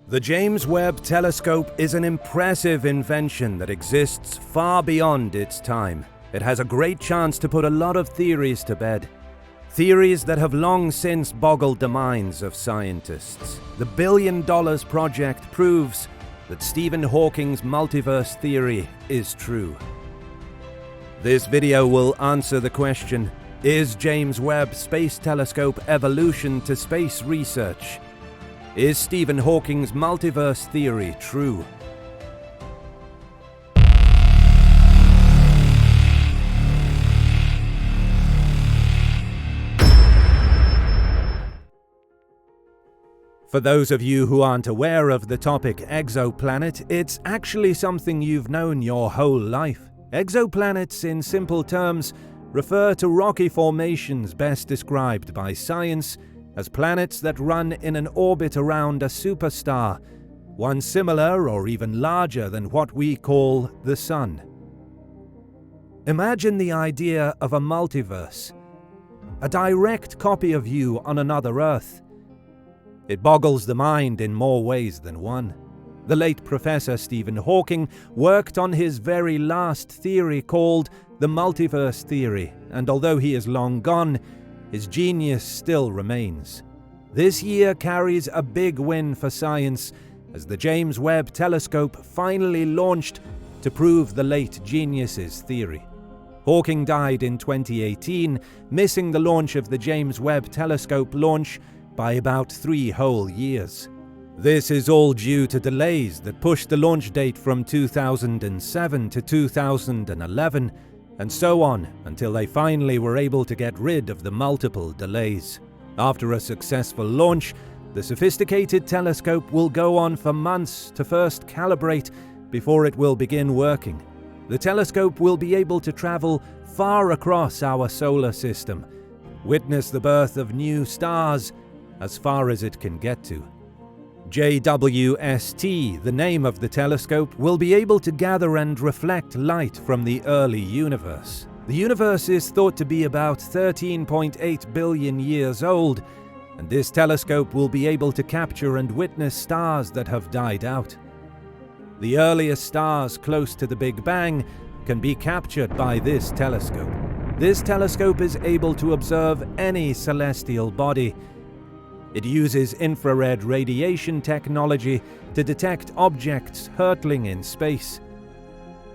The James Webb Telescope is an impressive invention that exists far beyond its time. It has a great chance to put a lot of theories to bed. Theories that have long since boggled the minds of scientists. The $1 billion project proves that Stephen Hawking's multiverse theory is true. This video will answer the question, is James Webb Space Telescope evolution to space research? Is Stephen Hawking's multiverse theory true? For those of you who aren't aware of the topic exoplanet, it's actually something you've known your whole life. Exoplanets, in simple terms, refer to rocky formations best described by science as planets that run in an orbit around a superstar, one similar or even larger than what we call the Sun. Imagine the idea of a multiverse, a direct copy of you on another Earth. It boggles the mind in more ways than one. The late Professor Stephen Hawking worked on his very last theory called the Multiverse Theory, and although he is long gone, his genius still remains. This year carries a big win for science as the James Webb Telescope finally launched to prove the late genius's theory. Hawking died in 2018, missing the launch of the James Webb Telescope launch by about 3 whole years. This is all due to delays that pushed the launch date from 2007 to 2011, and so on until they finally were able to get rid of the multiple delays. After a successful launch, the sophisticated telescope will go on for months to first calibrate before it will begin working. The telescope will be able to travel far across our solar system, witness the birth of new stars as far as it can get to. JWST, the name of the telescope, will be able to gather and reflect light from the early universe. The universe is thought to be about 13.8 billion years old, and this telescope will be able to capture and witness stars that have died out. The earliest stars close to the Big Bang can be captured by this telescope. This telescope is able to observe any celestial body. It uses infrared radiation technology to detect objects hurtling in space.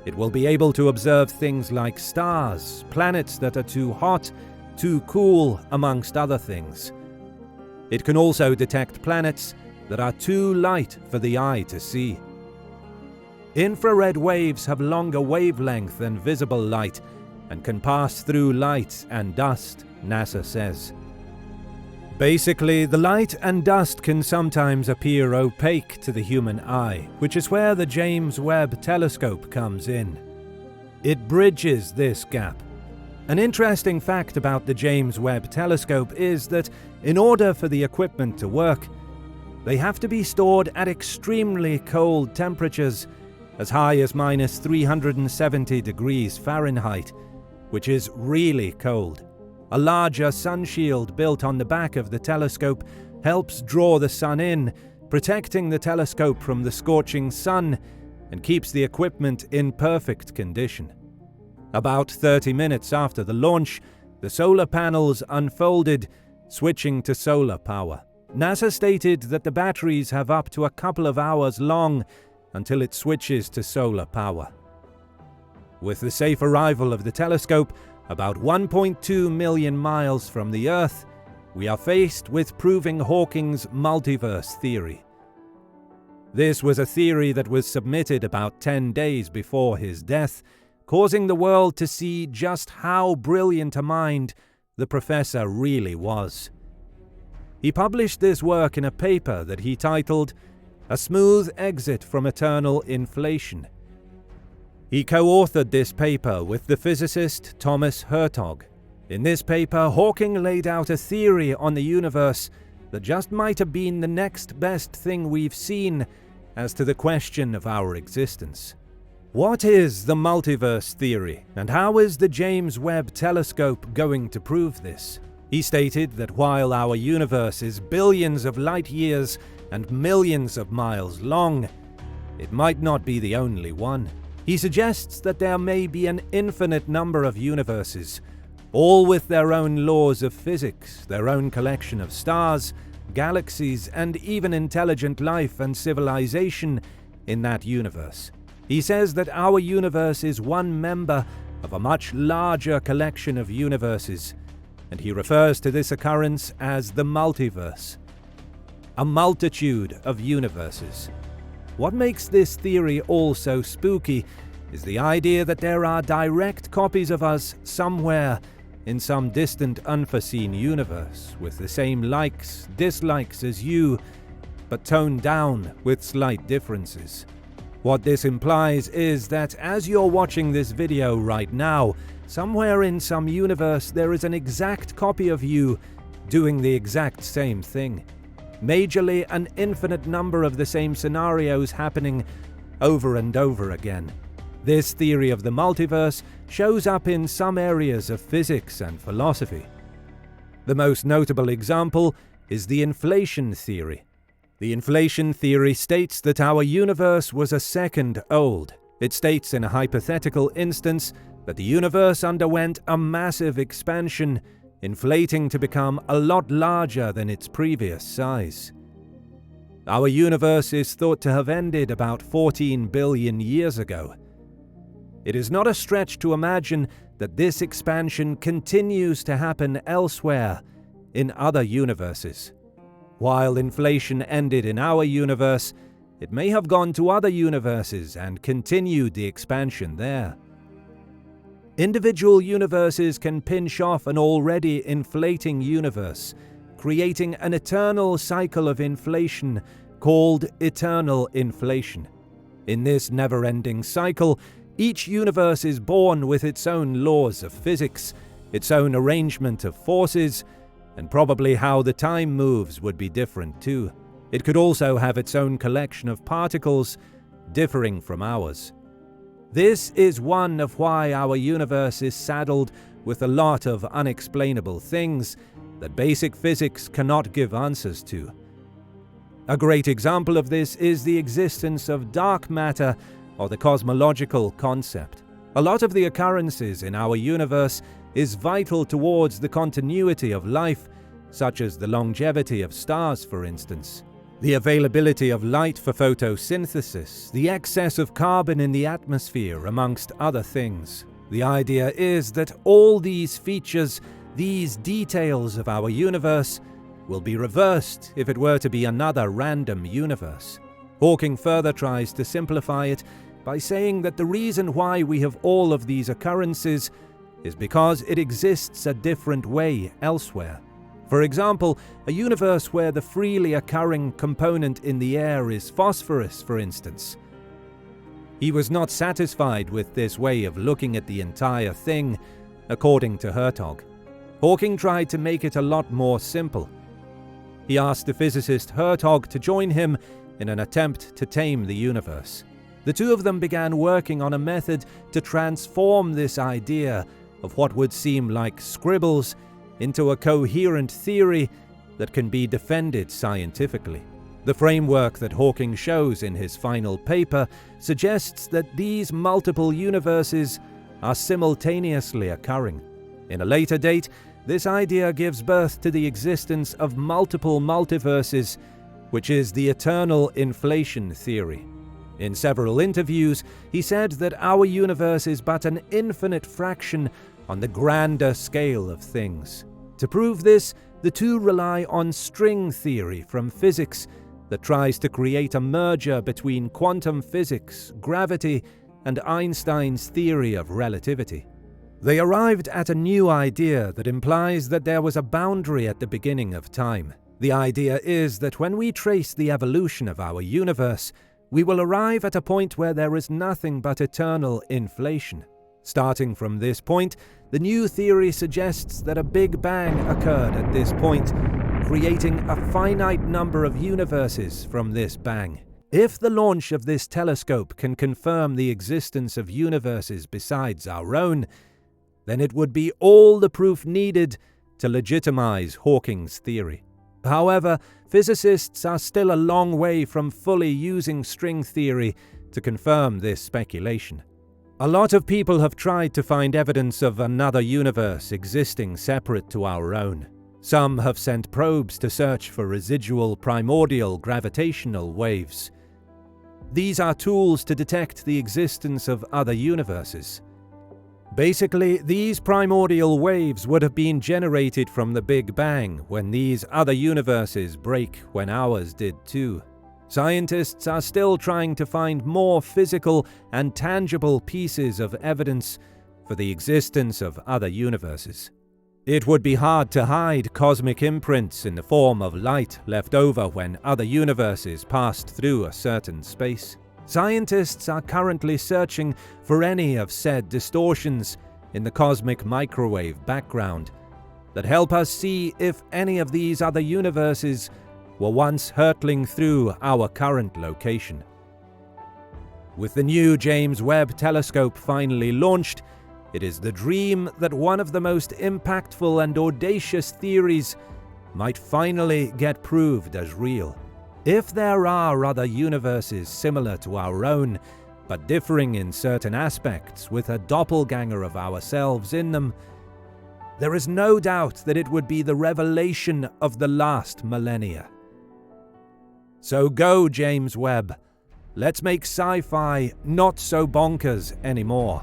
It will be able to observe things like stars, planets that are too hot, too cool, amongst other things. It can also detect planets that are too light for the eye to see. Infrared waves have longer wavelength than visible light and can pass through light and dust, NASA says. Basically, the light and dust can sometimes appear opaque to the human eye, which is where the James Webb Telescope comes in. It bridges this gap. An interesting fact about the James Webb Telescope is that in order for the equipment to work, they have to be stored at extremely cold temperatures, as high as minus 370 degrees Fahrenheit, which is really cold. A larger sun shield built on the back of the telescope helps draw the sun in, protecting the telescope from the scorching sun and keeps the equipment in perfect condition. About 30 minutes after the launch, the solar panels unfolded, switching to solar power. NASA stated that the batteries have up to a couple of hours long until it switches to solar power. With the safe arrival of the telescope, about 1.2 million miles from the Earth, we are faced with proving Hawking's multiverse theory. This was a theory that was submitted about 10 days before his death, causing the world to see just how brilliant a mind the professor really was. He published this work in a paper that he titled, "A Smooth Exit from Eternal Inflation." He co-authored this paper with the physicist Thomas Hertog. In this paper, Hawking laid out a theory on the universe that just might have been the next best thing we've seen as to the question of our existence. What is the multiverse theory, and how is the James Webb Telescope going to prove this? He stated that while our universe is billions of light years and millions of miles long, it might not be the only one. He suggests that there may be an infinite number of universes, all with their own laws of physics, their own collection of stars, galaxies, and even intelligent life and civilization in that universe. He says that our universe is one member of a much larger collection of universes, and he refers to this occurrence as the multiverse. A multitude of universes. What makes this theory all so spooky is the idea that there are direct copies of us somewhere in some distant unforeseen universe with the same likes, dislikes as you, but toned down with slight differences. What this implies is that as you're watching this video right now, somewhere in some universe there is an exact copy of you doing the exact same thing. Majorly an infinite number of the same scenarios happening over and over again. This theory of the multiverse shows up in some areas of physics and philosophy. The most notable example is the inflation theory. The inflation theory states that our universe was a second old. It states in a hypothetical instance that the universe underwent a massive expansion, inflating to become a lot larger than its previous size. Our universe is thought to have ended about 14 billion years ago. It is not a stretch to imagine that this expansion continues to happen elsewhere in other universes. While inflation ended in our universe, it may have gone to other universes and continued the expansion there. Individual universes can pinch off an already inflating universe, creating an eternal cycle of inflation called eternal inflation. In this never-ending cycle, each universe is born with its own laws of physics, its own arrangement of forces, and probably how the time moves would be different too. It could also have its own collection of particles, differing from ours. This is one of why our universe is saddled with a lot of unexplainable things that basic physics cannot give answers to. A great example of this is the existence of dark matter, or the cosmological concept. A lot of the occurrences in our universe is vital towards the continuity of life, such as the longevity of stars, for instance. The availability of light for photosynthesis, the excess of carbon in the atmosphere, amongst other things. The idea is that all these features, these details of our universe, will be reversed if it were to be another random universe. Hawking further tries to simplify it by saying that the reason why we have all of these occurrences is because it exists a different way elsewhere. For example, a universe where the freely occurring component in the air is phosphorus, for instance. He was not satisfied with this way of looking at the entire thing, according to Hertog. Hawking tried to make it a lot more simple. He asked the physicist Hertog to join him in an attempt to tame the universe. The two of them began working on a method to transform this idea of what would seem like scribbles into a coherent theory that can be defended scientifically. The framework that Hawking shows in his final paper suggests that these multiple universes are simultaneously occurring. In a later date, this idea gives birth to the existence of multiple multiverses, which is the eternal inflation theory. In several interviews, he said that our universe is but an infinite fraction on the grander scale of things. To prove this, the two rely on string theory from physics that tries to create a merger between quantum physics, gravity, and Einstein's theory of relativity. They arrived at a new idea that implies that there was a boundary at the beginning of time. The idea is that when we trace the evolution of our universe, we will arrive at a point where there is nothing but eternal inflation. Starting from this point, the new theory suggests that a Big Bang occurred at this point, creating a finite number of universes from this bang. If the launch of this telescope can confirm the existence of universes besides our own, then it would be all the proof needed to legitimize Hawking's theory. However, physicists are still a long way from fully using string theory to confirm this speculation. A lot of people have tried to find evidence of another universe existing separate to our own. Some have sent probes to search for residual primordial gravitational waves. These are tools to detect the existence of other universes. Basically, these primordial waves would have been generated from the Big Bang when these other universes break when ours did too. Scientists are still trying to find more physical and tangible pieces of evidence for the existence of other universes. It would be hard to hide cosmic imprints in the form of light left over when other universes passed through a certain space. Scientists are currently searching for any of said distortions in the cosmic microwave background that help us see if any of these other universes were once hurtling through our current location. With the new James Webb Telescope finally launched, it is the dream that one of the most impactful and audacious theories might finally get proved as real. If there are other universes similar to our own, but differing in certain aspects with a doppelganger of ourselves in them, there is no doubt that it would be the revelation of the last millennia. So go, James Webb. Let's make sci-fi not so bonkers anymore.